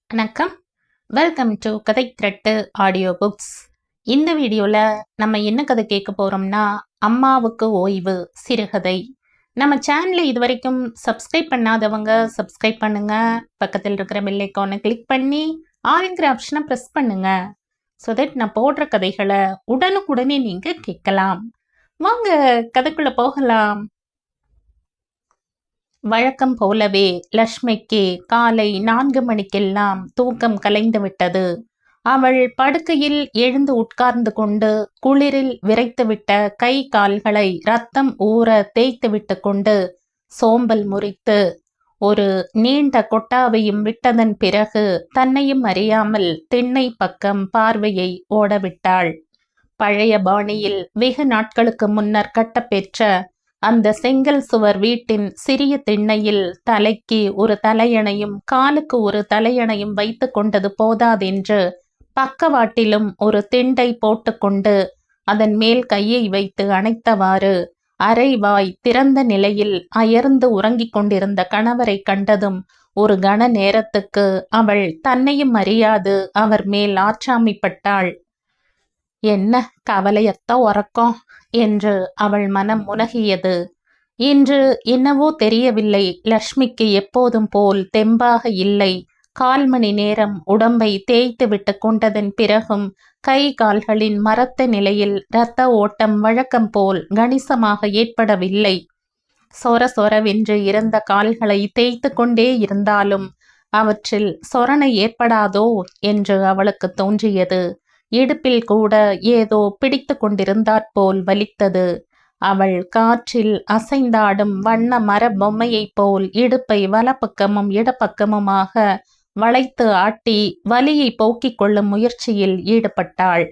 வணக்கம். Welcome to கதை திரட்டு audio books. இந்த வீடியோவில் நம்ம என்ன கதை கேட்க போகிறோம்னா, அம்மாவுக்கு ஓய்வு சிறுகதை. நம்ம சேனலை இது வரைக்கும் சப்ஸ்கிரைப் பண்ணாதவங்க சப்ஸ்கிரைப் பண்ணுங்க. பக்கத்தில் இருக்கிற பெல் ஐக்கானை கிளிக் பண்ணி ஆல்ங்கிற ஆப்ஷனை ப்ரெஸ் பண்ணுங்க. ஸோ தட் நான் போடுற கதைகளை உடனுக்குடனே நீங்கள் கேட்கலாம். வாங்க கதைக்குள்ளே போகலாம். வழக்கம் போலவே லக்ஷ்மிக்கு காலை 4 மணிக்கெல்லாம் தூக்கம் கலைந்து விட்டது. அவள் படுக்கையில் எழுந்து உட்கார்ந்து கொண்டு குளிரில் விரைத்துவிட்ட கை கால்களை ரத்தம் ஊற தேய்த்து விட்டு கொண்டு சோம்பல் முறித்து ஒரு நீண்ட கொட்டாவையும் விட்டதன் பிறகு தன்னையும் அறியாமல் திண்ணை பக்கம் பார்வையை ஓடவிட்டாள். பழைய பாணியில் வெகு நாட்களுக்கு முன்னர் கட்டப்பெற்ற அந்த செங்கல் சுவர் வீட்டின் சிறிய திண்ணையில் தலைக்கு ஒரு தலையணையும் காலுக்கு ஒரு தலையணையும் வைத்து கொண்டது போதாதென்று பக்கவாட்டிலும் ஒரு திண்டை போட்டுக்கொண்டு அதன் மேல் கையை வைத்து அணைத்தவாறு அரைவாய் திறந்த நிலையில் அயர்ந்து உறங்கிக் கொண்டிருந்த கணவரை கண்டதும் ஒரு கண நேரத்துக்கு அவள் தன்னையும் அறியாது அவர் மேல் ஆற்றாமைப்பட்டாள். என்ன கவலையத்த உறக்கம் என்று அவள் மனம் முனகியது. இன்று என்னவோ தெரியவில்லை, லக்ஷ்மிக்கு எப்போதும் போல் தெம்பாக இல்லை. 1/4 மணி நேரம் உடம்பை தேய்த்து விட்டு கொண்டதன் பிறகும் கை கால்களின் மரத்த நிலையில் இரத்த ஓட்டம் வழக்கம் போல் கணிசமாக ஏற்படவில்லை. சொர சொரவென்று இருந்த கால்களை தேய்த்து கொண்டே இருந்தாலும் அவற்றில் சொரணை ஏற்படாதோ என்று அவளுக்கு தோன்றியது. இடுப்பில் கூட ஏதோ பிடித்து கொண்டிருந்தாற்போல் வலித்தது. அவள் காற்றில் அசைந்தாடும் வண்ண மர பொம்மையைப் போல் இடுப்பை வலப்பக்கமும் இடப்பக்கமுமாக வளைத்து ஆட்டி வலியை போக்கிக் கொள்ளும் முயற்சியில் ஈடுபட்டாள்.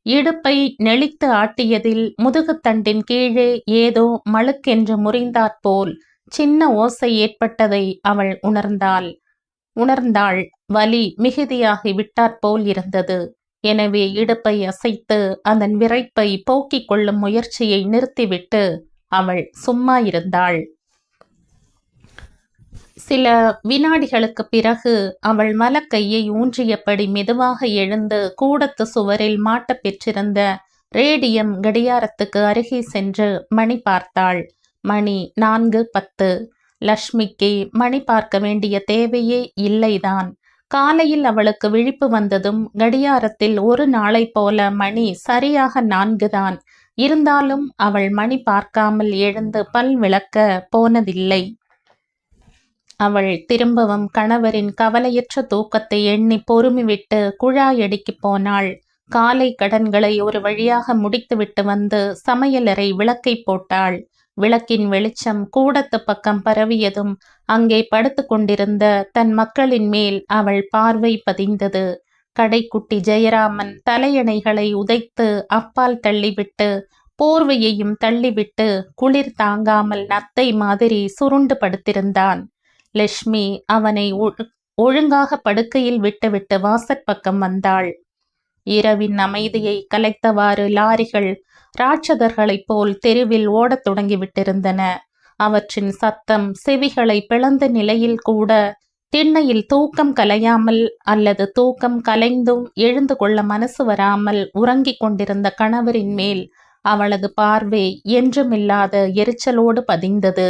இடுப்பை நெளித்து ஆட்டியதில் முதுகுத்தண்டின் கீழே ஏதோ மழுக்கென்று முறிந்தாற்போல் சின்ன ஓசை ஏற்பட்டதை அவள் உணர்ந்தாள். வலி மிகுதியாகி விட்டாற்போல் இருந்தது. எனவே இடுப்பை அசைத்து அதன் விரைப்பை போக்கிக் கொள்ளும் முயற்சியை நிறுத்திவிட்டு அவள் சும்மா இருந்தாள். சில வினாடிகளுக்கு பிறகு அவள் வலக்கையை ஊன்றியபடி மெதுவாக எழுந்து கூடத்து சுவரில் மாட்ட பெற்றிருந்த ரேடியம் கடியாரத்துக்கு அருகே சென்று மணி பார்த்தாள். மணி 4:10. லக்ஷ்மிக்கு மணி பார்க்க வேண்டிய தேவையே இல்லைதான். காலையில் அவளுக்கு விழிப்பு வந்ததும் கடியாரத்தில் ஒரு நாளை போல மணி சரியாக 4 தான். இருந்தாலும் அவள் மணி பார்க்காமல் எழுந்து பல் விளக்க போனதில்லை. அவள் திரும்பவும் கணவரின் கவலையற்ற தூக்கத்தை எண்ணி பொறுமிவிட்டு குழாயடிக்கு போனாள். காலை கடன்களை ஒரு வழியாக முடித்துவிட்டு வந்து சமையலறை விளக்கை போட்டாள். விளக்கின் வெளிச்சம் கூடத்து பக்கம் பரவியதும் அங்கே படுத்து கொண்டிருந்த தன் மக்களின் மேல் அவள் பார்வை பதிந்தது. கடைக்குட்டி ஜெயராமன் தலையணைகளை உதைத்து அப்பால் தள்ளிவிட்டு போர்வையையும் தள்ளிவிட்டு குளிர் தாங்காமல் நத்தை மாதிரி சுருண்டு படுத்திருந்தான். லக்ஷ்மி அவனை ஒழுங்காக படுக்கையில் விட்டுவிட்டு வாசற்பக்கம் வந்தாள். இரவின் அமைதியை கலைத்தவாறு லாரிகள் ராட்சதர்களைப் போல் தெருவில் ஓடத் தொடங்கிவிட்டிருந்தன. அவற்றின் சத்தம் செவிகளை பிளந்த நிலையில் கூட திண்ணையில் தூக்கம் கலையாமல் அல்லது தூக்கம் கலைந்தும் எழுந்து கொள்ள மனசு வராமல் உறங்கிக் கொண்டிருந்த கணவரின் மேல் அவளது பார்வை என்றுமில்லாத எரிச்சலோடு பதிந்தது.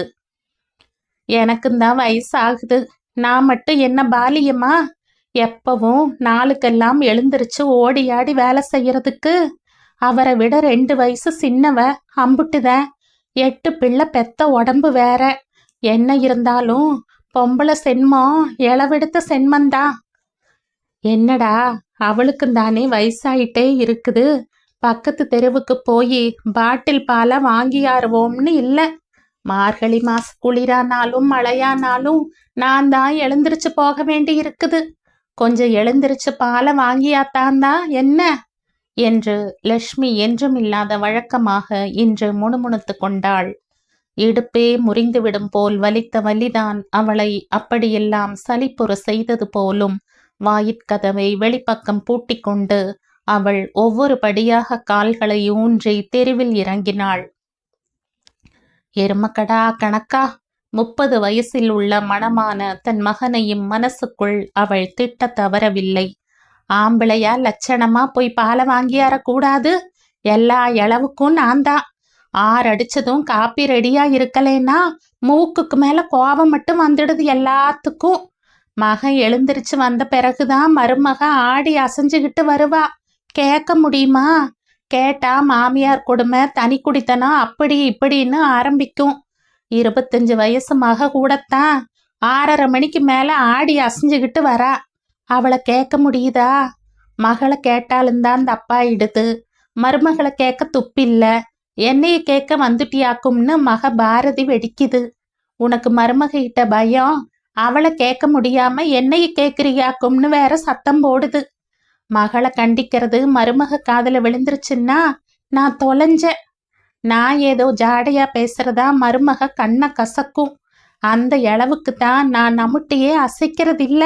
எனக்குந்தான் வயசாகுது, நான் மட்டும் என்ன பாலியமா? எப்பவும் நாளுக்கெல்லாம் எழுந்திருச்சு ஓடியாடி வேலை செய்யறதுக்கு. அவரை விட 2 வயசு சின்னவ, அம்புட்டுத. 8 பிள்ளை பெத்த உடம்பு வேற. என்ன இருந்தாலும் பொம்பளை சென்மம் இளவெடுத்த சென்மந்தா. என்னடா, அவளுக்கும் தானே வயசாயிட்டே இருக்குது. பக்கத்து தெருவுக்கு போய் பாட்டில் பாலை வாங்கியாருவோம்னு இல்லை. மார்கழி மாச குளிரானாலும் மழையானாலும் நான் தான் எழுந்திருச்சு போக வேண்டி இருக்குது. கொஞ்சம் எழுந்திருச்சு பாலை வாங்கியாத்தாந்தா என்ன என்று லக்ஷ்மி என்றுமில்லாத வழக்கமாக இன்று முணுமுணுத்து கொண்டாள். இடுப்பே முறிந்துவிடும் போல் வலித்த வலிதான் அவளை அப்படியெல்லாம் சலிப்புற செய்தது போலும். வாயிற்கதவை வெளிப்பக்கம் பூட்டிக்கொண்டு அவள் ஒவ்வொரு படியாக கால்களை ஊன்றி தெருவில் இறங்கினாள். எருமக்கடா கணக்கா 30 வயசில் உள்ள மணமான தன் மகனையும் மனசுக்குள் அவள் திட்ட தவறவில்லை. ஆம்பளையா லட்சணமா போய் பாலை வாங்கியாரக்கூடாது, எல்லா இளவுக்கும் நான் தான். 6 அடிச்சதும் காப்பி ரெடியா இருக்கலேன்னா மூக்குக்கு மேல கோபம் மட்டும் வந்துடுது எல்லாத்துக்கும். மகன் எழுந்திருச்சு வந்த பிறகுதான் மருமக ஆடி அசைஞ்சுகிட்டு வருவா. கேட்க முடியுமா? கேட்டா மாமியார் கொடுமை, தனி குடித்தனம், அப்படி இப்படின்னு ஆரம்பிக்கும். 25 வயசு மக கூடத்தான் 6:30 மணிக்கு மேல ஆடி அசைஞ்சுகிட்டு வரா. அவளை கேட்க முடியுதா? மகளை கேட்டாலும் தான் தப்பா இடுது. மருமகளை கேட்க துப்பில்ல. என்னைய கேட்க வந்துட்டியாக்கும்னு மக பாரதி வெடிக்குது. உனக்கு மருமக கிட்ட பயம், அவளை கேட்க முடியாம என்னைய கேட்குறியாக்கும்னு வேற சத்தம் போடுது. மகளை கண்டிக்கிறது மருமக காதுல விழுந்துருச்சுன்னா நான் தொலைஞ்சேன். நான் ஏதோ ஜாடையா பேசுறதா மருமக கண்ணை கசக்கும். அந்த அளவுக்கு தான் நான் நம்முட்டியே அசைக்கிறதில்ல.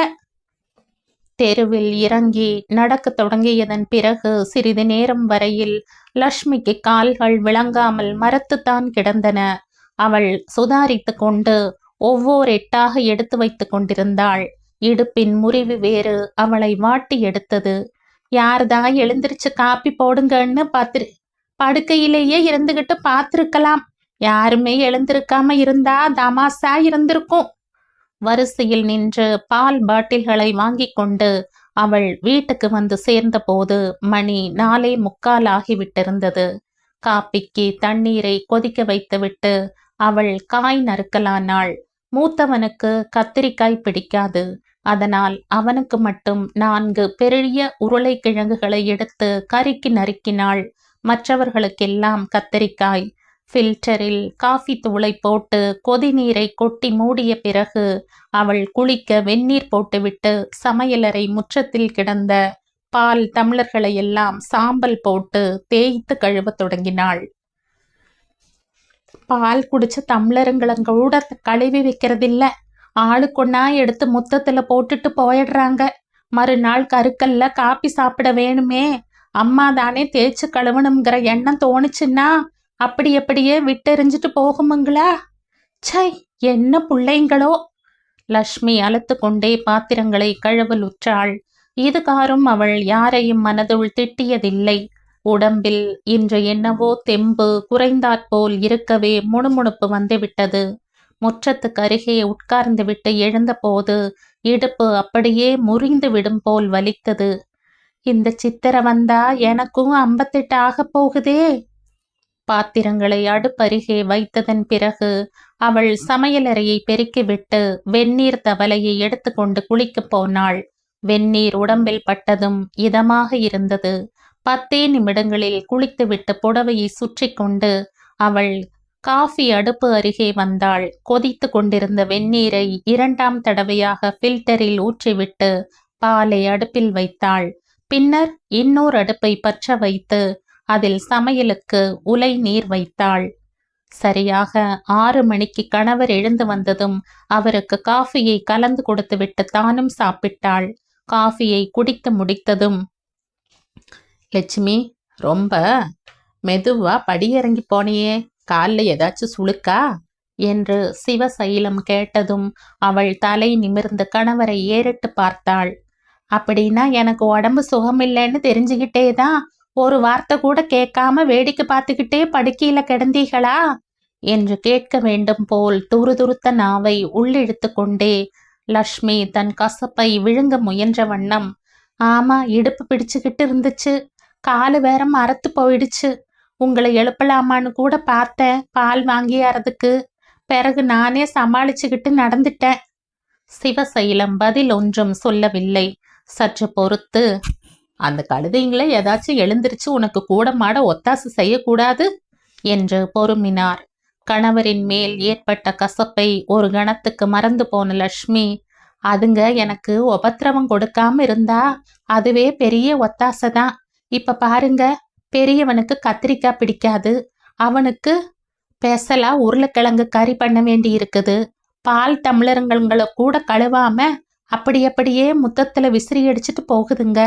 தெருவில் இறங்கி நடக்க தொடங்கியதன் பிறகு சிறிது நேரம் வரையில் லக்ஷ்மிக்கு கால்கள் விளங்காமல் மரத்துத்தான் கிடந்தன. அவள் சுதாரித்து கொண்டு ஒவ்வொரு எட்டாக எடுத்து வைத்து கொண்டிருந்தாள். இடுப்பின் முறிவு வேறு அவளை வாட்டி எடுத்தது. யார்தான் எழுந்திருச்சு காப்பி போடுங்கன்னு படுக்கையிலேயே இருந்துகிட்டு பார்த்துருக்கலாம். யாருமே எழுந்திருக்காம இருந்தா தமாசா இருந்திருக்கும். வரிசையில் நின்று பால் பாட்டில்களை வாங்கி கொண்டு அவள் வீட்டுக்கு வந்து சேர்ந்த போது மணி 4:45 ஆகிவிட்டிருந்தது. காப்பிக்கு தண்ணீரை கொதிக்க வைத்துவிட்டு அவள் காய் நறுக்கலானாள். மூத்தவனுக்கு கத்திரிக்காய் பிடிக்காது. அதனால் அவனுக்கு மட்டும் 4 பெரிய உருளைக்கிழங்குகளை எடுத்து கறிக்கு நறுக்கினாள். மற்றவர்களுக்கெல்லாம் கத்திரிக்காய். ஃபில்டரில் காஃபி தூளை போட்டு கொதி நீரை கொட்டி மூடிய பிறகு அவள் குளிக்க வெந்நீர் போட்டுவிட்டு சமையலறை முற்றத்தில் கிடந்த பால் டம்ளர்களை எல்லாம் சாம்பல் போட்டு தேய்த்து கழுவ தொடங்கினாள். பால் குடிச்ச டம்ளருங்களங்கூட கழுவி வைக்கிறதில்ல. ஆளுக்கொன்னா எடுத்து முத்தத்துல போட்டுட்டு போயிடுறாங்க. மறுநாள் கருக்கல்ல காப்பி சாப்பிட வேணுமே, அம்மா தானே தேய்ச்சி கழுவணுங்கிற எண்ணம் தோணுச்சுன்னா அப்படி எப்படியே விட்டெறிஞ்சிட்டு போகுமுங்களா? சை, என்ன பிள்ளைங்களோ! லக்ஷ்மி அழுத்து கொண்டே பாத்திரங்களை கழுவல் உற்றாள். இதுகாரும் அவள் யாரையும் மனதுள் திட்டியதில்லை. உடம்பில் இன்று என்னவோ தெம்பு குறைந்தாற்போல் இருக்கவே முணுமுணுப்பு வந்துவிட்டது. முற்றத்துக்கு அருகே உட்கார்ந்து விட்டு எழுந்தபோது இடுப்பு அப்படியே முறிந்து விடும் போல் வலித்தது. இந்த சித்திரை வந்தா எனக்கும் 58 ஆக போகுதே. பாத்திரங்களை அடுப்பருகே வைத்ததன் பிறகு அவள் சமையலறையை பெருக்கிவிட்டு வெந்நீர் தவலையை எடுத்துக்கொண்டு குளிக்கப் போனாள். வெந்நீர் உடம்பில் பட்டதும் இதமாக இருந்தது. 10 நிமிடங்களில் குளித்துவிட்டு புடவையை சுற்றி கொண்டு அவள் காஃபி அடுப்பு அருகே வந்தாள். கொதித்து கொண்டிருந்த வெந்நீரை 2ஆம் தடவையாக ஃபில்டரில் ஊற்றிவிட்டு பாலை அடுப்பில் வைத்தாள். பின்னர் இன்னொரு அடுப்பை பற்ற வைத்து அதில் சமையலுக்கு உலை நீர் வைத்தாள். சரியாக 6 மணிக்கு கணவர் எழுந்து வந்ததும் அவருக்கு காஃபியை கலந்து கொடுத்துவிட்டு தானும் சாப்பிட்டாள். காஃபியை குடித்து முடித்ததும், லட்சுமி, ரொம்ப மெதுவா படியிறங்கி போனியே, காலில் ஏதாச்சும் சுளுக்கா என்று சிவசைலம் கேட்டதும் அவள் தலை நிமிர்ந்து கணவரை ஏறிட்டு பார்த்தாள். அப்படின்னா எனக்கு உடம்பு சுகமில்லைன்னு தெரிஞ்சுக்கிட்டே தான் ஒரு வார்த்தை கூட கேட்காம வேடிக்கை பார்த்துக்கிட்டே படுக்கையில கிடந்தீங்களா என்று கேட்க வேண்டும் போல் துருதுருத்த நாவை உள்ளிழுத்து கொண்டே லக்ஷ்மி தன் கசப்பை விழுங்க முயன்ற வண்ணம், ஆமா, இடுப்பு பிடிச்சுக்கிட்டு இருந்துச்சு, காலு வேற மரத்து போயிடுச்சு, உங்களை எழுப்பலாமான்னு கூட பார்த்தேன் பால் வாங்கியாரதுக்கு, பிறகு நானே சமாளிச்சுக்கிட்டு நடந்துட்டேன். சிவசைலம் பதில் ஒன்றும் சொல்லவில்லை. சற்று பொறுத்து, அந்த கழுதைங்களை ஏதாச்சும் எழுந்திருச்சு உனக்கு கூட மாட ஒத்தாசு செய்யக்கூடாது என்று பொறுமினார். கணவரின் மேல் ஏற்பட்ட கசப்பை ஒரு கணத்துக்கு மறந்து போன லக்ஷ்மி, அதுங்க எனக்கு உபத்திரவம் கொடுக்காம இருந்தா அதுவே பெரிய ஒத்தாசைதான். இப்ப பாருங்க, பெரியவனுக்கு கத்திரிக்காய் பிடிக்காது, அவனுக்கு பெசலா உருளைக்கிழங்கு கறி பண்ண வேண்டி இருக்குது. பால் டம்ளருங்களை கூட கழுவாம அப்படியே முத்தத்துல விசிறி அடிச்சுட்டு போகுதுங்க.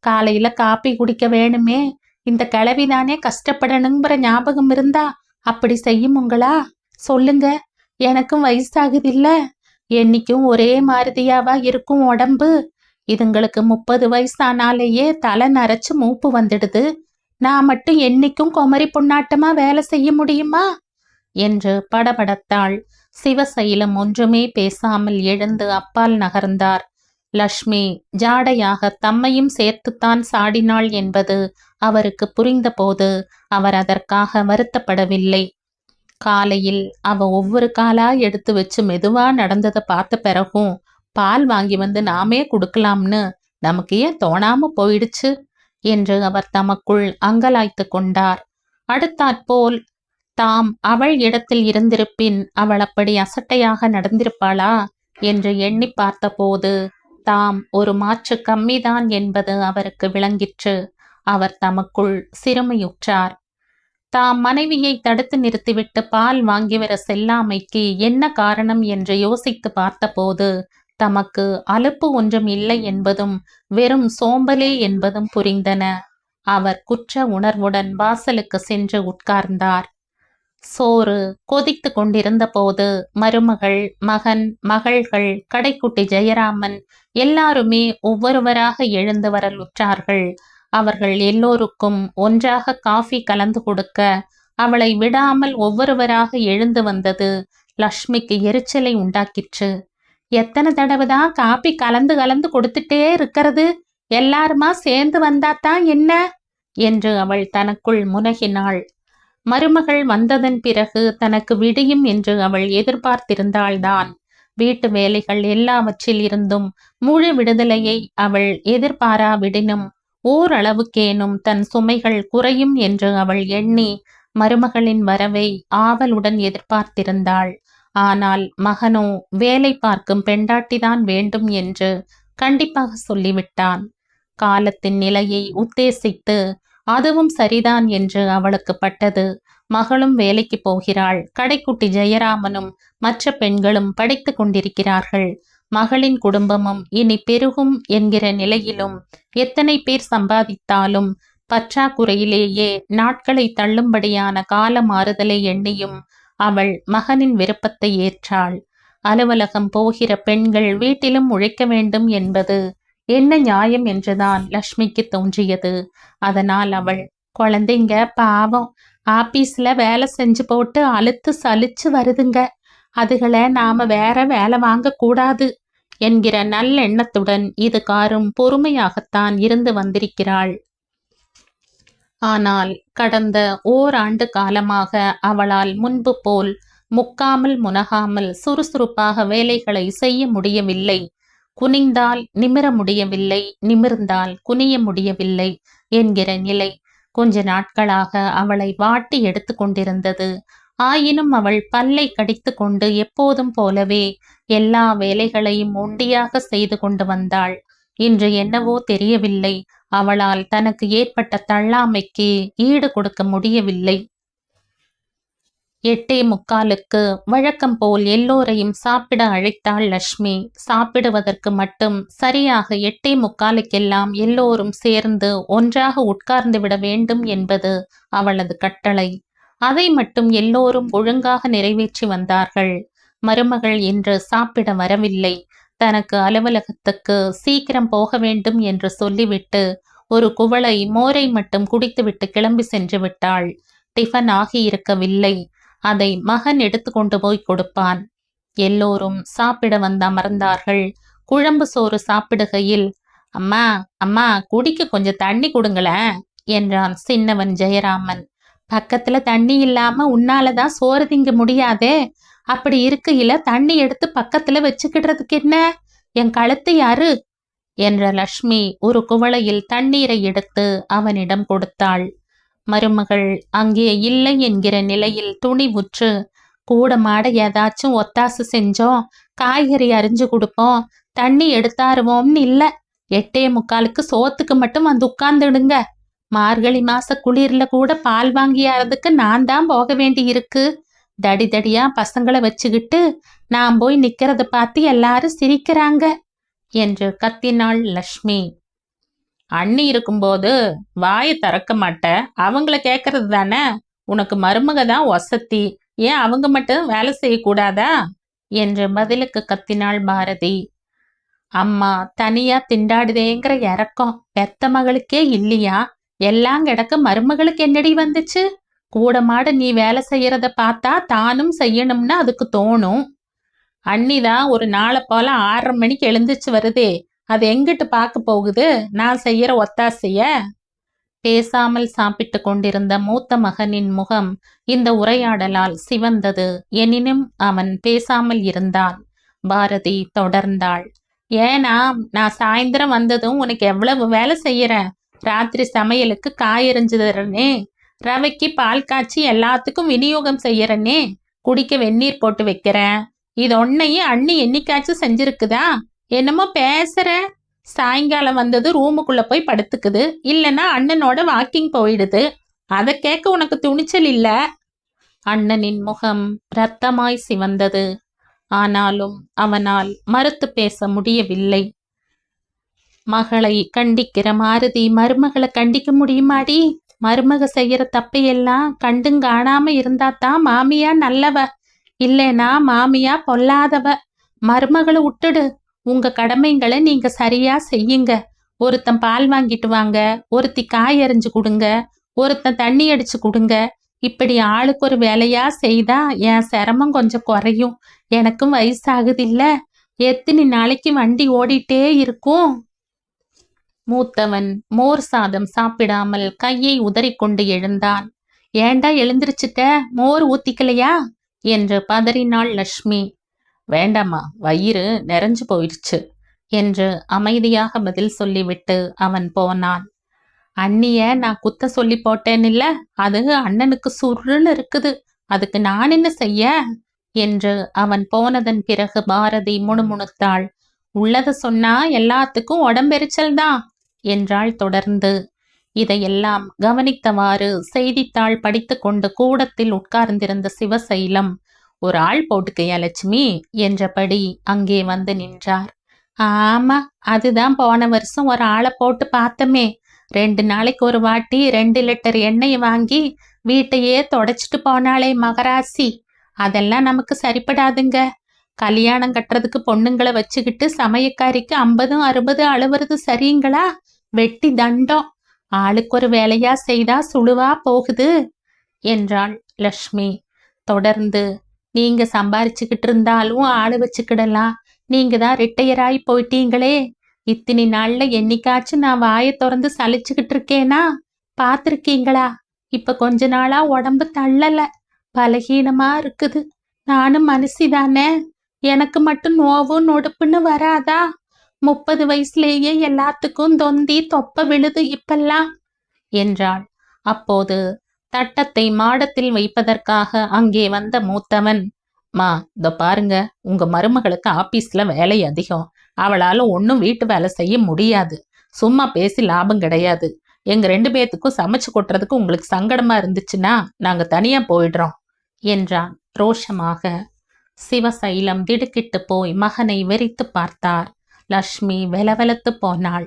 காலையில காப்பி குடிக்க வேணுமே, இந்த கிழவிதானே கஷ்டப்படணுங்கிற ஞாபகம் இருந்தா அப்படி செய்யுமுங்களா? சொல்லுங்க, எனக்கும் வயசாகுதில்ல, என்னைக்கும் ஒரே மாதிரியாவா இருக்கும் உடம்பு. இதுங்களுக்கு 30 வயசானாலேயே தலை நரைச்சு மூப்பு வந்துடுது. நான் மட்டும் என்னைக்கும் குமரி பொன்னாட்டமா வேலை செய்ய முடியுமா என்று படபடத்தாள். சிவசைலம் ஒன்றுமே பேசாமல் எழுந்து அப்பால் நகர்ந்தார். லக்ஷ்மி ஜாடையாக தம்மையும் சேர்த்துத்தான் சாடினாள் என்பது அவருக்கு புரிந்தபோது அவர் அதற்காக வருத்தப்படவில்லை. காலையில் அவ ஒவ்வொரு காலா எடுத்து வச்சு மெதுவா நடந்ததை பார்த்த பிறகும் பால் வாங்கி வந்து நாமே கொடுக்கலாம்னு நமக்கு ஏன் தோணாம போயிடுச்சு என்று அவர் தமக்குள் அங்கலாய்த்து கொண்டார். அடுத்தாற்போல் தாம் அவள் இடத்தில் இருந்திருப்பின் அவள் அப்படி அசட்டையாக நடந்திருப்பாளா என்று எண்ணி பார்த்தபோது தாம் ஒரு மாற்று கம்மிதான் என்பது அவருக்கு விளங்கிற்று. அவர் தமக்குள் சிறுமையுற்றார். தாம் மனைவியை தடுத்து நிறுத்திவிட்டு பால் வாங்கி வர செல்லாமைக்கு என்ன காரணம் என்று யோசித்து பார்த்தபோது தமக்கு அலுப்பு ஒன்றும் இல்லை என்பதும் வெறும் சோம்பலே என்பதும் புரிந்தன. அவர் குற்ற உணர்வுடன் வாசலுக்கு சென்று உட்கார்ந்தார். சோறு கொதித்து கொண்டிருந்த போது மருமகள், மகன், மகள்கள், கடைக்குட்டி ஜெயராமன் எல்லாருமே ஒவ்வொருவராக எழுந்து வரலுற்றார்கள். அவர்கள் எல்லோருக்கும் ஒன்றாக காஃபி கலந்து கொடுக்க அவளை விடாமல் ஒவ்வொருவராக எழுந்து வந்தது லக்ஷ்மிக்கு எரிச்சலை உண்டாக்கிற்று. எத்தனை தடவைதான் காப்பி கலந்து கலந்து கொடுத்துட்டே இருக்கிறது, எல்லாருமா சேர்ந்து வந்தாத்தான் என்ன என்று அவள் தனக்குள் முனகினாள். மருமகள் வந்ததன் பிறகு தனக்கு விடியும் என்று அவள் எதிர்பார்த்திருந்தாள்தான். வீட்டு வேலைகள் எல்லாவற்றில் இருந்தும் முழு விடுதலையை அவள் எதிர்பாராவிடினும் ஓரளவுக்கேனும் தன் சுமைகள் குறையும் என்று அவள் எண்ணி மருமகளின் வரவை ஆவலுடன் எதிர்பார்த்திருந்தாள். ஆனால் மகனோ வேலை பார்க்கும் பெண்டாட்டிதான் வேண்டும் என்று கண்டிப்பாக சொல்லிவிட்டான். காலத்தின் நிலையை உத்தேசித்து அதுவும் சரிதான் என்று அவளுக்கு பட்டது. மகளும் வேலைக்கு போகிறாள். கடைக்குட்டி ஜெயராமனும் மற்ற பெண்களும் படித்து கொண்டிருக்கிறார்கள். மகளின் குடும்பமும் இனி பெருகும் என்கிற நிலையிலும் எத்தனை பேர் சம்பாதித்தாலும் பற்றாக்குறையிலேயே நாட்களை தள்ளும்படியான கால மாறுதலை எண்ணியும் அவள் மகனின் விருப்பத்தை ஏற்றாள். அலுவலகம் போகிற பெண்கள் வீட்டிலும் உழைக்க வேண்டும் என்பது என்ன நியாயம் என்றுதான் லக்ஷ்மிக்கு தோன்றியது. அதனால் அவள், குழந்தைங்க பாவம் ஆபீஸ்ல வேலை செஞ்சு போட்டு அலுத்து சலிச்சு வருதுங்க, அதுகளை நாம வேற வேலை வாங்க கூடாது என்கிற நல்லெண்ணத்துடன் இது காரும் பொறுமையாகத்தான் இருந்து வந்திருக்கிறாள். ஆனால் கடந்த ஓராண்டு காலமாக அவளால் முன்பு போல் முக்காமல் முனகாமல் சுறுசுறுப்பாக வேலைகளை செய்ய முடியவில்லை. குனிந்தால் நிமிர முடியவில்லை, நிமிர்ந்தால் குனிய முடியவில்லை என்கிற நிலை கொஞ்ச நாட்களாக அவளை வாட்டி எடுத்து கொண்டிருந்தது. ஆயினும் அவள் பல்லை கடித்து கொண்டு எப்போதும் போலவே எல்லா வேலைகளையும் ஒண்டியாக செய்து கொண்டு வந்தாள். இன்று என்னவோ தெரியவில்லை, அவளால் தனக்கு ஏற்பட்ட தள்ளாமைக்கு ஈடு கொடுக்க முடியவில்லை. 8:45 வழக்கம் போல் எல்லோரையும் சாப்பிட அழைத்தாள் லக்ஷ்மி. சாப்பிடுவதற்கு மட்டும் சரியாக 8:45 எல்லோரும் சேர்ந்து ஒன்றாக உட்கார்ந்து விட வேண்டும் என்பது அவளது கட்டளை. அதை மட்டும் எல்லோரும் ஒழுங்காக நிறைவேற்றி வந்தார்கள். மருமகள் இன்று சாப்பிட வரவில்லை. தனக்கு அலுவலகத்துக்கு சீக்கிரம் போக வேண்டும் என்று சொல்லிவிட்டு ஒரு குவளை மோரை மட்டும் குடித்துவிட்டு கிளம்பி சென்று விட்டாள். டிஃபன் ஆகியிருக்கவில்லை. அதை மகன் எடுத்து கொண்டு போய் கொடுப்பான். எல்லோரும் சாப்பிட வந்து அமர்ந்தார்கள். குழம்பு சோறு சாப்பிடுகையில், அம்மா அம்மா குடிக்க கொஞ்சம் தண்ணி கொடுங்களேன் என்றான் சின்னவன் ஜெயராமன். பக்கத்துல தண்ணி இல்லாம உன்னாலதான் சோறு திங்க முடியாதே, அப்படி இருக்கையில தண்ணி எடுத்து பக்கத்துல வச்சுக்கிடுறதுக்கு என்ன, என் கழுத்து யாரு என்ற லக்ஷ்மி ஒரு குவளையில் தண்ணீரை எடுத்து அவனிடம் கொடுத்தாள். மருமகள் அங்கே இல்லை என்கிற நிலையில் துணிவுற்று, கூட மாட ஏதாச்சும் ஒத்தாசு செஞ்சோம், காய்கறி அரிஞ்சு கொடுப்போம், தண்ணி எடுத்தாருவோம்னு இல்ல, 8:45 சோத்துக்கு மட்டும் வந்து உட்கார்ந்துடுங்க, மார்கழி மாச குளிர்ல கூட பால் வாங்கியாறதுக்கு நான் தான் போக வேண்டி இருக்கு, தடி தடியா பசங்களை வச்சுக்கிட்டு நான் போய் நிக்கிறத பார்த்து எல்லாரும் சிரிக்கிறாங்க என்று கத்தினாள் லக்ஷ்மி. அண்ணி இருக்கும்போது வாயை திறக்க மாட்ட, அவங்கள கேட்கறது தானே, உனக்கு மருமக தான் வசத்தி, ஏன் அவங்க மட்டும் வேலை செய்யக்கூடாதா என்று பதிலுக்கு கத்தினாள் பாரதி. அம்மா தனியா திண்டாடுதேங்கிற இறக்கம் பெத்த மகளுக்கே இல்லையா? எல்லாம் கிடக்க மருமகளுக்கு என்னடி வந்துச்சு? கூட மாட நீ வேலை செய்யறத பார்த்தா தானும் செய்யணும்னு அதுக்கு தோணும். அண்ணிதான் ஒரு நாளை போல 6:30 மணிக்கு எழுந்துச்சு வருதே, அது எங்கிட்டு பார்க்க போகுது நான் செய்யற ஒத்தாசைய? பேசாமல் சாப்பிட்டு கொண்டிருந்த மூத்த மகனின் முகம் இந்த உரையாடலால் சிவந்தது. எனினும் அவன் பேசாமல் இருந்தான். பாரதி தொடர்ந்தாள். ஏனா நான் சாயந்தரம் வந்ததும் உனக்கு எவ்வளவு வேலை செய்யறேன். ராத்திரி சமையலுக்கு காயறிஞ்சு தரனே, ரவைக்கு பால் காய்ச்சி எல்லாத்துக்கும் விநியோகம் செய்யறனே, குடிக்க வெந்நீர் போட்டு வைக்கிறேன். இது ஒன்னையும் அண்ணி என்னைக்காச்சும் செஞ்சிருக்குதா? என்னமோ பேசுற. சாயங்காலம் வந்தது ரூமுக்குள்ள போய் படுத்துக்குது, இல்லைன்னா அண்ணனோட வாக்கிங் போயிடுது. அதை கேட்க உனக்கு துணிச்சல் இல்ல. அண்ணனின் முகம் இரத்தமாய் சிவந்தது. ஆனாலும் அவனால் மறுத்து பேச முடியவில்லை. மகளை கண்டிக்கிற மாருதி மருமகளை கண்டிக்க முடியுமாடி? மருமக செய்யற தப்பையெல்லாம் கண்டும் காணாம இருந்தாதான் மாமியா நல்லவ, இல்லைனா மாமியா பொல்லாதவ. மருமகளை விட்டுடு. உங்க கடமைங்களை நீங்க சரியா செய்யுங்க. ஒருத்தன் பால் வாங்கிட்டு வாங்க, ஒருத்தி காய் அரிஞ்சு கொடுங்க, ஒருத்தன் தண்ணி அடிச்சு கொடுங்க. இப்படி ஆளுக்கு ஒரு வேலையா செய்தா என் சிரமம் கொஞ்சம் குறையும். எனக்கும் வயசாகுது இல்ல, எத்தனை நாளைக்கு வண்டி ஓடிட்டே இருக்கும்? மூத்தவன் மோர் சாதம் சாப்பிடாமல் கையை உதறிக்கொண்டு எழுந்தான். ஏண்டா எழுந்திருச்சிட்ட, மோர் ஊத்திக்கலையா என்று பதறினாள் லட்சுமி. வேண்டாமா, வயிறு நிறைஞ்சு போயிடுச்சு என்று அமைதியாக பதில் சொல்லிவிட்டு அவன் போனான். அண்ணிய நான் குத்த சொல்லி போட்டேன் இல்ல, அது அண்ணனுக்கு சுருன்னு இருக்குது, அதுக்கு நான் என்ன செய்ய என்று அவன் போனதன் பிறகு பாரதி முணுமுணுத்தாள். உள்ளத சொன்னா எல்லாத்துக்கும் உடம்பெரிச்சல் தான் என்றாள் தொடர்ந்து. இதையெல்லாம் கவனித்தவாறு செய்தித்தாள் படித்து கொண்டு கூடத்தில் உட்கார்ந்திருந்த சிவசைலம், ஒரு ஆள் போட்டுக்கையா லட்சுமி என்றபடி அங்கே வந்து நின்றார். ஆமா, அதுதான் போன வருஷம் ஒரு ஆளை போட்டு பார்த்தமே. 2 நாளைக்கு ஒரு வாட்டி 2 லிட்டர் எண்ணெய் வாங்கி வீட்டையே தொடச்சிட்டு போனாளே மகராசி. அதெல்லாம் நமக்கு சரிப்படாதுங்க. கல்யாணம் கட்டுறதுக்கு பொண்ணுங்களை வச்சுக்கிட்டு சமயக்காரிக்கு 50 60 அழுவுறது சரிங்களா? வெட்டி தண்டம். ஆளுக்கு ஒரு வேலையா செய்தா சுழுவா போகுது என்றாள் லட்சுமி. தொடர்ந்து, நீங்க சம்பாரிச்சுக்கிட்டு இருந்தாலும் ஆளு வச்சுக்கிடலாம். நீங்க தான் ரிட்டையர் ஆகி போயிட்டீங்களே, இத்தனை நாள்ல என்னைக்காச்சும் நான் வாயை திறந்து சலிச்சுக்கிட்டு இருக்கேனா? பார்த்துருக்கீங்களா? இப்ப கொஞ்ச நாளா உடம்பு தள்ளல, பலகீனமா இருக்குது. நானும் மனுஷிதானே, எனக்கு மட்டும் நோவு நொடுப்புன்னு வராதா? 30 வயசுலேயே எல்லாத்துக்கும் தொந்தி தொப்ப விழுது இப்பெல்லாம் என்றாள். அப்போது தட்டத்தை மாடத்தில் வைப்பதற்காக அங்கே வந்த மூத்தவன், மா இதோ பாருங்க, உங்க மருமகளுக்கு ஆபீஸ்ல வேலை அதிகம், அவளால ஒன்றும் வீட்டு வேலை செய்ய முடியாது. சும்மா பேசி லாபம் கிடையாது. எங்க 2 பேத்துக்கும் சமைச்சு கொட்டுறதுக்கு உங்களுக்கு சங்கடமா இருந்துச்சுன்னா நாங்க தனியா போயிடுறோம் என்றான் ரோஷமாக. சிவசைலம் திடுக்கிட்டு போய் மகனை வெறித்து பார்த்தார். லட்சுமி வெலவெலத்து போனாள்.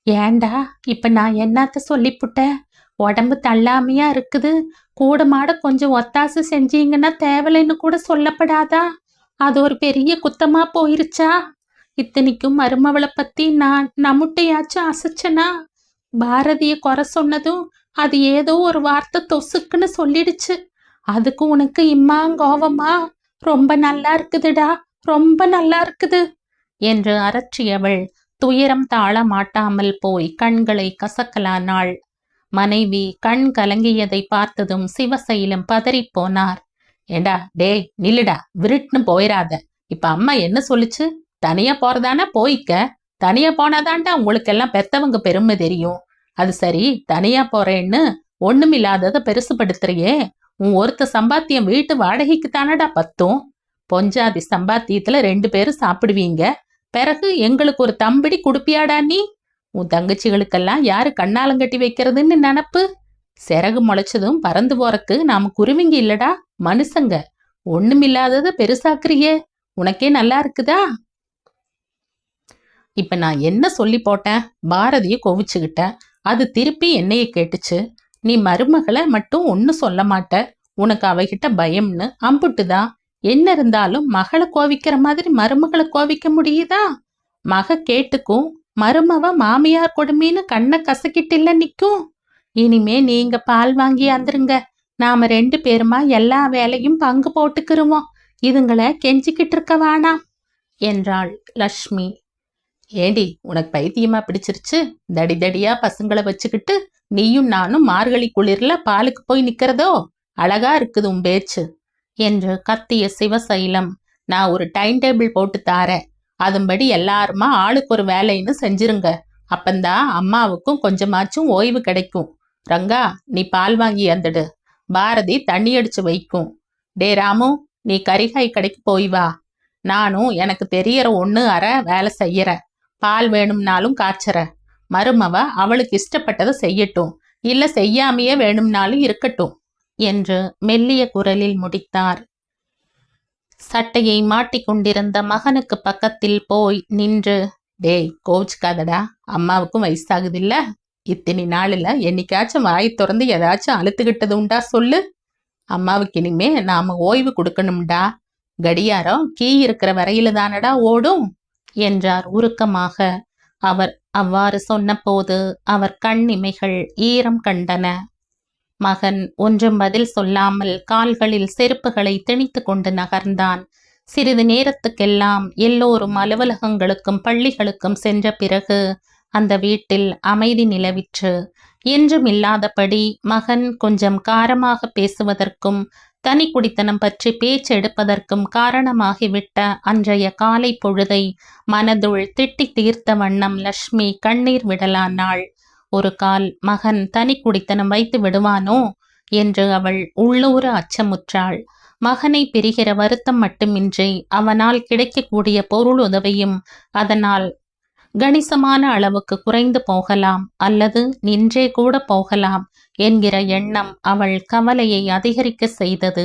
ஏண்டா இப்ப நான் என்னத்த சொல்லிப்புட்டேன்? உடம்பு தள்ளாமையா இருக்குது, கூட மாட கொஞ்சம் ஒத்தாசு செஞ்சீங்கன்னா தேவலைன்னு கூட சொல்லப்படாதா? அது ஒரு பெரிய குத்தமா போயிருச்சா? இத்தனைக்கும் மருமவளை பத்தி நான் நம்முட்டையாச்சும் அசைச்சனா? பாரதிய குறை சொன்னதும் அது ஏதோ ஒரு வார்த்தை தொசுக்குன்னு சொல்லிடுச்சு. அதுக்கு உனக்கு இம்மாங்கோவமா? ரொம்ப நல்லா இருக்குதுடா, ரொம்ப நல்லா இருக்குது என்று அரற்றியவள் துயரம் தாழ மாட்டாமல் போய் கண்களை கசக்கலானாள். மனைவி கண் கலங்கியதை பார்த்ததும் சிவசைலம் பதறிப்போனார். ஏண்டா டேய் நில்லுடா, விருட்டுன்னு போயிடாத. இப்ப அம்மா என்ன சொல்லுச்சு? தனியா போறதானா போய்க்க. தனியா போனாதான்டா உங்களுக்கெல்லாம் பெத்தவங்க பெருமை தெரியும். அது சரி, தனியா போறேன்னு ஒண்ணுமில்லாததை பெருசுபடுத்துறியே. உன் ஒருத்த சம்பாத்தியம் வீட்டு வாடகைக்கு தானடா பத்தும். பொஞ்சாதி சம்பாத்தியத்துல 2 பேரும் சாப்பிடுவீங்க. பிறகு எங்களுக்கு ஒரு தம்பிடி குடுப்பியாடா நீ? உன் தங்கச்சிகளுக்கெல்லாம் யாரு கண்ணாலங்கட்டி வைக்கிறதுன்னு நினப்பு? சிறகு முளைச்சதும் பறந்து போறக்கு நாம குருவிங்க இல்லடா, மனுஷங்க. ஒண்ணுமில்லாதத பெருசாக்குறியே, உனக்கே நல்லா இருக்குதா? இப்ப நான் என்ன சொல்லி போட்டேன்? பாரதிய கோவிச்சுக்கிட்ட, அது திருப்பி என்னைய கேட்டுச்சு. நீ மருமகளை மட்டும் ஒன்னும் சொல்ல மாட்ட, உனக்கு அவகிட்ட பயம்னு அம்புட்டுதான். என்ன இருந்தாலும் மகளை கோவிக்கிற மாதிரி மருமகளை கோவிக்க முடியுதா? மக கேட்டுக்கும் மருமவ மாமியார் கொடுமைன்னு கண்ணை கசக்கிட்டு நிக்கும். இனிமே நீங்க பால் வாங்கி வந்துருங்க. நாம 2 பேருமா எல்லா வேலையும் பங்கு போட்டுக்கிருவோம். இதுங்களை கெஞ்சிக்கிட்டு இருக்க வேணாம் என்றாள் லக்ஷ்மி. ஏண்டி, உனக்கு பைத்தியமா பிடிச்சிருச்சு? தடி தடியா பசங்களை வச்சுக்கிட்டு நீயும் நானும் மார்கழி குளிர்ல பாலுக்கு போய் நிக்கிறதோ? அழகா இருக்குது உன் பேச்சு என்று கத்திய சிவசைலம். நான் ஒரு டைம் டேபிள் போட்டு தாரேன். அதுபடி எல்லாருமா ஆளுக்கு ஒரு வேலைன்னு செஞ்சிருங்க. அப்பந்தான் அம்மாவுக்கும் கொஞ்சமாச்சும் ஓய்வு கிடைக்கும். ரங்கா, நீ பால் வாங்கி வந்துடு. பாரதி தண்ணி அடிச்சு வைக்கும். டே ராமு, நீ கறிகாய் கடைக்கு போய் வா. நானும் எனக்கு தெரியற 1 அரை வேலை செய்யறேன். பால் வேணும்னாலும் காய்ச்சற. மருமவ அவளுக்கு இஷ்டப்பட்டதை செய்யட்டும், இல்ல செய்யாமையே வேணும்னாலும் இருக்கட்டும் என்று மெல்லிய குரலில் முடித்தார். சட்டையை மாட்டிக்கொண்டிருந்த மகனுக்கு பக்கத்தில் போய் நின்று, டேய் கோச்சுக்காதடா, அம்மாவுக்கும் வயசாகுதில்ல. இத்தனை நாளில் என்னைக்காச்சும் வாய் திறந்து ஏதாச்சும் அழுத்துக்கிட்டது உண்டா சொல்லு? அம்மாவுக்கு இனிமே நாம ஓய்வு கொடுக்கணும்டா. கடியாரம் கீ இருக்கிற வரையில தானடா ஓடும் என்றார் உருக்கமாக. அவர் அவ்வாறு சொன்னபோது அவர் கண் இமைகள் ஈரம் கண்டன. மகன் ஒன்றும் பதில் சொல்லாமல் கால்களில் செருப்புகளை திணித்து கொண்டு நகர்ந்தான். சிறிது நேரத்துக்கெல்லாம் எல்லோரும் அலுவலகங்களுக்கும் பள்ளிகளுக்கும் சென்ற பிறகு அந்த வீட்டில் அமைதி நிலவிற்று. என்றுமில்லாதபடி மகன் கொஞ்சம் காரமாக பேசுவதற்கும் தனி குடித்தனம் பற்றி பேச்செடுப்பதற்கும் காரணமாகிவிட்ட அன்றைய காலை பொழுதை மனதுள் திட்டி தீர்த்த வண்ணம் லக்ஷ்மி கண்ணீர் விடலானாள். ஒரு கால் மகன் தனி குடித்தனம் வைத்து விடுவானோ என்று அவள் உள்ளூர அச்சமுற்றாள். மகனை பிரிகிற வருத்தம் மட்டுமின்றி அவனால் கிடைக்கக்கூடிய பொருள் உதவியும் அதனால் கணிசமான அளவுக்கு குறைந்து போகலாம், அல்லது நின்றே கூட போகலாம் என்கிற எண்ணம் அவள் கவலையை அதிகரிக்க செய்தது.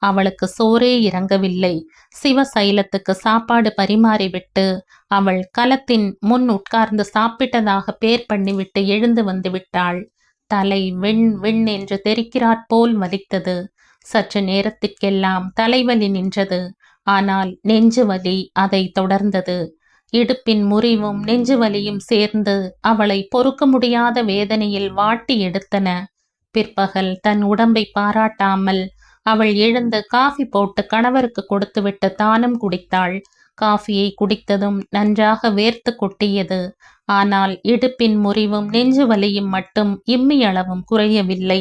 அவளுக்கு சோறே இறங்கவில்லை. சிவசைலத்துக்கு சாப்பாடு பரிமாறிவிட்டு அவள் கலத்தின் முன் உட்கார்ந்து சாப்பிட்டதாக பேர் பண்ணிவிட்டு எழுந்து வந்து விட்டாள். தலை விண் விண் என்று தெரிக்கிறாற்போல் வலித்தது. சற்று நேரத்திற்கெல்லாம் தலைவலி நின்றது. ஆனால் நெஞ்சு வலி அதை தொடர்ந்தது. இடுப்பின் முறிவும் நெஞ்சு வலியும் சேர்ந்து அவளை பொறுக்க முடியாத வேதனையில் வாட்டி எடுத்தன. பிற்பகல் தன் உடம்பை பாராட்டாமல் அவள் எழுந்து காஃபி போட்டு கணவருக்கு கொடுத்துவிட்டு தானும் குடித்தாள். காஃபியை குடித்ததும் நன்றாக வேர்த்து கொட்டியது. ஆனால் இடுப்பின் முறிவும் நெஞ்சு வலியும் மட்டும் இம்மியளவும் குறையவில்லை.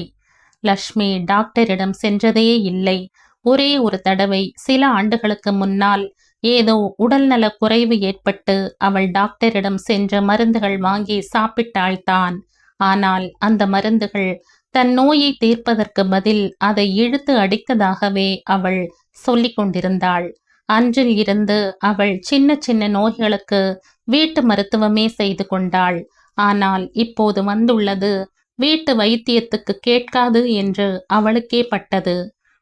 லக்ஷ்மி டாக்டரிடம் சென்றதே இல்லை. ஒரே ஒரு தடவை சில ஆண்டுகளுக்கு முன்னால் ஏதோ உடல்நல குறைவு ஏற்பட்டு அவள் டாக்டரிடம் சென்ற மருந்துகள் வாங்கி சாப்பிட்டாள்தான். ஆனால் அந்த மருந்துகள் தன் நோயை தீர்ப்பதற்கு பதில் அதை இழுத்து அடித்ததாகவே அவள் சொல்லிக் கொண்டிருந்தாள். அன்றில் இருந்து அவள் சின்ன சின்ன நோய்களுக்கு வீட்டு மருத்துவமே செய்து கொண்டாள். ஆனால் இப்போது வந்துள்ளது வீட்டு வைத்தியத்துக்கு கேட்காது என்று அவளுக்கே பட்டது.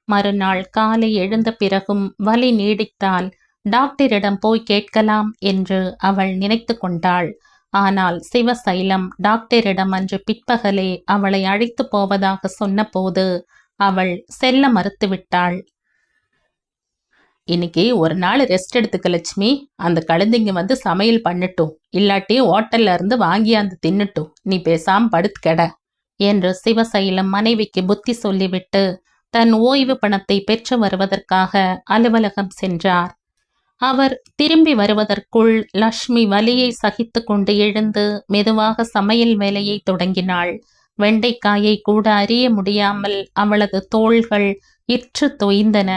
மறுநாள் காலை எழுந்த பிறகும் வலி நீடித்தால் டாக்டரிடம் போய் கேட்கலாம் என்று அவள் நினைத்து கொண்டாள். ஆனால் சிவசைலம் டாக்டரிடம் அன்று பிற்பகலே அவளை அழைத்து போவதாக சொன்னபோது அவள் செல்ல மறுத்துவிட்டாள். இன்னைக்கு ஒரு நாள் ரெஸ்ட் எடுத்துக்க லட்சுமி. அந்த கழுதைங்க வந்து சமையல் பண்ணட்டும், இல்லாட்டி ஹோட்டல்ல இருந்து வாங்கியாந்து தின்னுட்டும். நீ பேசாம படுத்து கெட என்று சிவசைலம் மனைவிக்கு புத்தி சொல்லிவிட்டு தன் ஓய்வு பணத்தை பெற்று வருவதற்காக அலுவலகம் சென்றார். அவர் திரும்பி வருவதற்குள் லக்ஷ்மி வலியை சகித்து கொண்டு எழுந்து மெதுவாக சமையல் வேலையை தொடங்கினாள். வெண்டைக்காயை கூட அறிய முடியாமல் அவளது தோள்கள் இற்று தொய்ந்தன.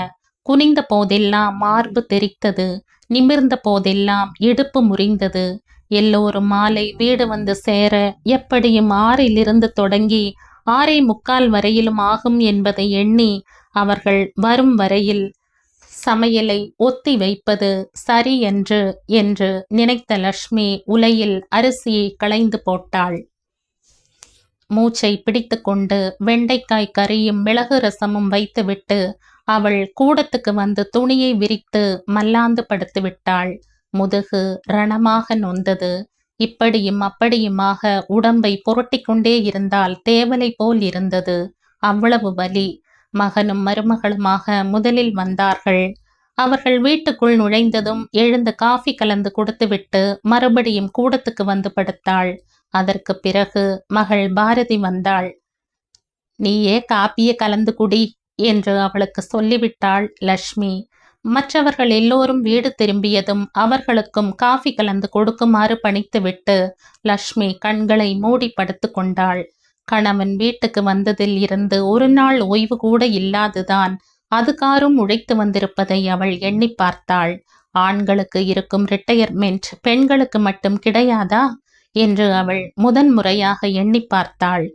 குனிந்த போதெல்லாம் மார்பு தெரித்தது. நிமிர்ந்த போதெல்லாம் இடுப்பு முறிந்தது. எல்லோரும் மாலை வீடு வந்து சேர எப்படியும் 6 தொடங்கி 6:45 வரையிலும் ஆகும் என்பதை எண்ணி அவர்கள் வரும் வரையில் சமையலை ஒத்தி வைப்பது சரி என்று நினைத்த லக்ஷ்மி உலையில் அரிசியை களைந்து போட்டாள். மூச்சை பிடித்து கொண்டு வெண்டைக்காய் கறியும் மிளகு ரசமும் வைத்துவிட்டு அவள் கூடத்துக்கு வந்து துணியை விரித்து மல்லாந்து படுத்து விட்டாள். முதுகு ரணமாக நொந்தது. இப்படியும் அப்படியுமாக உடம்பை புரட்டி கொண்டே இருந்தால் தேவலை போல் இருந்தது. அவ்வளவு வலி. மகனும் மருமகளுமாக முதலில் வந்தார்கள். அவர்கள் வீட்டுக்குள் நுழைந்ததும் எழுந்து காஃபி கலந்து கொடுத்துவிட்டு மறுபடியும் கூடத்துக்கு வந்து படுத்தாள். அதற்கு பிறகு மகள் பாரதி வந்தாள். நீயே காப்பியை கலந்து குடி என்று அவளுக்கு சொல்லிவிட்டாள் லட்சுமி. மற்றவர்கள் எல்லோரும் வீடு திரும்பியதும் அவர்களுக்கும் காஃபி கலந்து கொடுக்குமாறு பணித்துவிட்டு லட்சுமி கண்களை மூடி படுத்து கொண்டாள். கணவன் வீட்டுக்கு வந்ததில் இருந்து ஒரு நாள் ஓய்வு கூட இல்லாதுதான் அதுகாரும் உழைத்து வந்திருப்பதை அவள் எண்ணி பார்த்தாள். ஆண்களுக்கு இருக்கும் ரிட்டையர்மெண்ட் பெண்களுக்கு மட்டும் கிடையாதா என்று அவள் முதன்முறையாக எண்ணி பார்த்தாள்.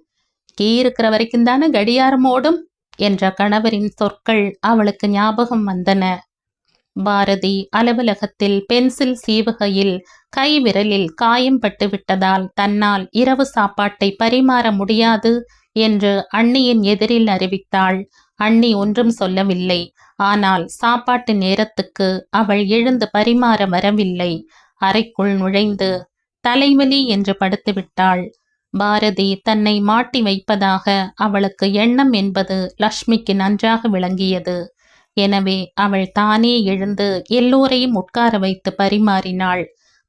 கீ இருக்கிற வரைக்கும் தானே கடியாரம் ஓடும் என்ற கணவரின் சொற்கள் அவளுக்கு ஞாபகம் வந்தன. பாரதி அலுவலகத்தில் பென்சில் சீவுகையில் கை விரலில் காயம் பட்டு விட்டதால் தன்னால் இரவு சாப்பாட்டை பரிமாற முடியாது என்று அண்ணியின் எதிரில் அறிவித்தாள். அண்ணி ஒன்றும் சொல்லவில்லை. ஆனால் சாப்பாட்டு நேரத்துக்கு அவள் எழுந்து பரிமாற வரவில்லை. அறைக்குள் நுழைந்து தலைவலி என்று படுத்துவிட்டாள். பாரதி தன்னை மாட்டி வைப்பதாக அவளுக்கு எண்ணம் என்பது லட்சுமிக்கு நன்றாக விளங்கியது. எனவே அவள் தானே எழுந்து எல்லோரையும் உட்கார வைத்து பரிமாறினாள்.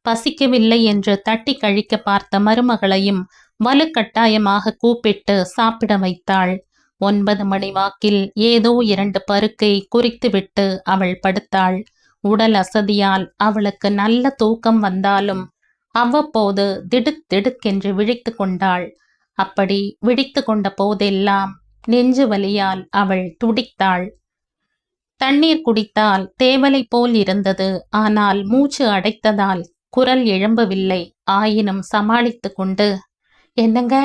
பசிக்கவில்லை என்று தட்டி கழிக்க பார்த்த மருமகளையும் வலுக்கட்டாயமாக கூப்பிட்டு சாப்பிட வைத்தாள். 9 மணி வாக்கில் ஏதோ 2 பருக்கை குறித்துவிட்டு அவள் படுத்தாள். உடல் அசதியால் அவளுக்கு நல்ல தூக்கம் வந்தாலும் அவ்வப்போது திடுக்கென்று விழித்து கொண்டாள். அப்படி விழித்து கொண்ட போதெல்லாம் நெஞ்சு வலியால் அவள் துடித்தாள். தண்ணீர் குடித்தால் தேவலை போல் இருந்தது. ஆனால் மூச்சு அடைத்ததால் குரல் எழும்பவில்லை. ஆயினும் சமாளித்து கொண்டு என்னங்க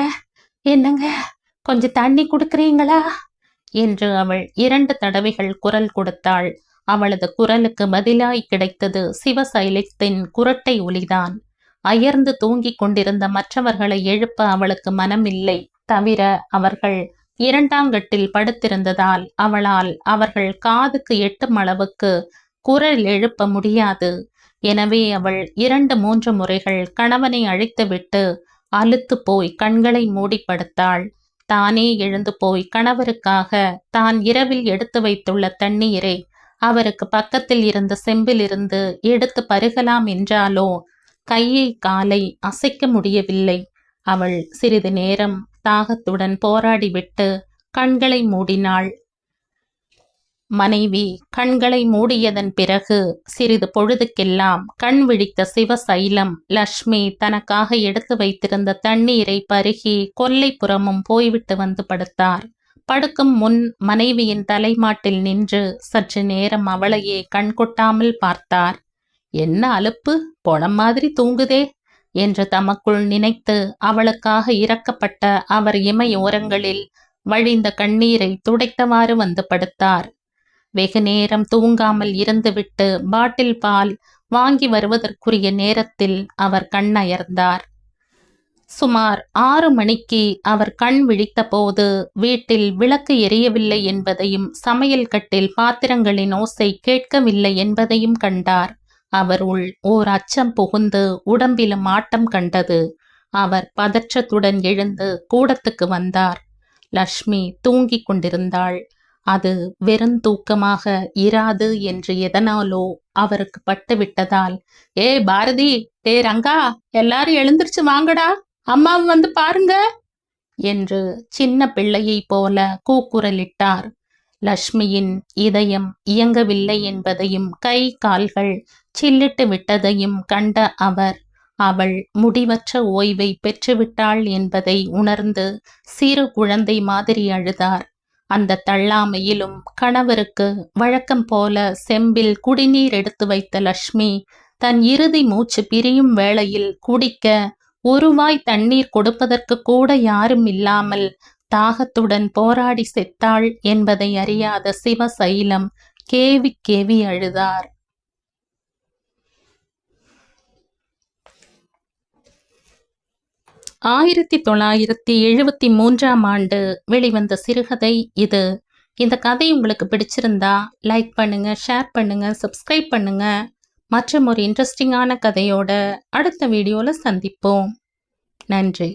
என்னங்க கொஞ்சம் தண்ணி குடுக்கிறீங்களா என்று அவள் 2 தடவைகள் குரல் கொடுத்தாள். அவளது குரலுக்கு பதிலாய் கிடைத்தது சிவசைலத்தின் குரட்டை ஒலிதான். அயர்ந்து தூங்கிக் கொண்டிருந்த மற்றவர்களை எழுப்ப அவளுக்கு மனமில்லை. தவிர அவர்கள் 2ஆங்கட்டில் படுத்திருந்ததால் அவளால் அவர்கள் காதுக்கு எட்டும் அளவுக்கு குரல் எழுப்ப முடியாது. எனவே அவள் 2-3 முறைகள் கணவனை அழைத்துவிட்டு அலுத்து போய் கண்களை மூடி படுத்தாள். தானே எழுந்து போய் கணவருக்காக தான் இரவில் எடுத்து வைத்துள்ள தண்ணீரை அவருக்கு பக்கத்தில் இருந்த செம்பிலிருந்து எடுத்து பருகலாம் என்றாலோ கையை காலை அசைக்க முடியவில்லை. அவள் சிறிது நேரம் தாகத்துடன் போராடிவிட்டு கண்களை மூடினாள். மனைவி கண்களை மூடியதன் பிறகு சிறிது பொழுதுக்கெல்லாம் கண் விழித்த சிவசைலம் லட்சுமி தனக்காக எடுத்து வைத்திருந்த தண்ணீரை பருகி கொல்லைப்புறமும் போய்விட்டு வந்து படுத்தார். படுக்கும் முன் மனைவியின் தலைமாட்டில் நின்று சற்று நேரம் அவளையே கண் கொட்டாமல் பார்த்தார். என்ன அலுப்பு, பொணம் மாதிரி தூங்குதே என்று தமக்குள் நினைத்து அவளுக்காக இறக்கப்பட்ட அவர் இமையோரங்களில் வழிந்த கண்ணீரை துடைத்தவாறு வந்து படுத்தார். வெகு நேரம் தூங்காமல் இருந்துவிட்டு பாட்டில் பால் வாங்கி வருவதற்குரிய நேரத்தில் அவர் கண்ணயர்ந்தார். சுமார் 6 மணிக்கு அவர் கண் விழித்த போது வீட்டில் விளக்கு எரியவில்லை என்பதையும் சமையல் கட்டில் பாத்திரங்களின் ஓசை கேட்கவில்லை என்பதையும் கண்டார். அவர் உள் ஓர் அச்சம் புகுந்து உடம்பிலும் ஆட்டம் கண்டது. அவர் பதற்றத்துடன் எழுந்து கூடத்துக்கு வந்தார். லட்சுமி தூங்கிக் கொண்டிருந்தாள். அது வெறுந்தூக்கமாக இராது என்று எதனாலோ அவருக்கு பட்டுவிட்டதால், ஏ பாரதி, டே ரங்கா, எல்லாரும் எழுந்திருச்சு வாங்கடா, அம்மாவை வந்து பாருங்க என்று சின்ன பிள்ளையை போல கூக்குரலிட்டார். லட்சுமியின் இதயம் இயங்கவில்லை என்பதையும் கை கால்கள் சில்லிட்டு விட்டதையும் கண்ட அவர் அவள் முடிவற்ற ஓய்வை பெற்றுவிட்டாள் என்பதை உணர்ந்து சிறு குழந்தை மாதிரி அழுதார். அந்த தள்ளாமையிலும் கணவருக்கு வழக்கம் போல செம்பில் குடிநீர் எடுத்து வைத்த லட்சுமி தன் இறுதி மூச்சு பிரியும் வேளையில் குடிக்க ஒரு வாய் தண்ணீர் கொடுப்பதற்கு கூட யாரும் இல்லாமல் தாகத்துடன் போராடி செத்தாள் என்பதை அறியாத சிவசைலம் கேவி கேவி அழுதார். ஆயிரத்தி 1973ஆம் ஆண்டு வெளிவந்த சிறுகதை இது. இந்த கதை உங்களுக்கு பிடிச்சிருந்தா லைக் பண்ணுங்க, ஷேர் பண்ணுங்க, சப்ஸ்கிரைப் பண்ணுங்க. மற்றும் ஒரு இன்ட்ரெஸ்டிங்கான கதையோட அடுத்த வீடியோல சந்திப்போம். நன்றி.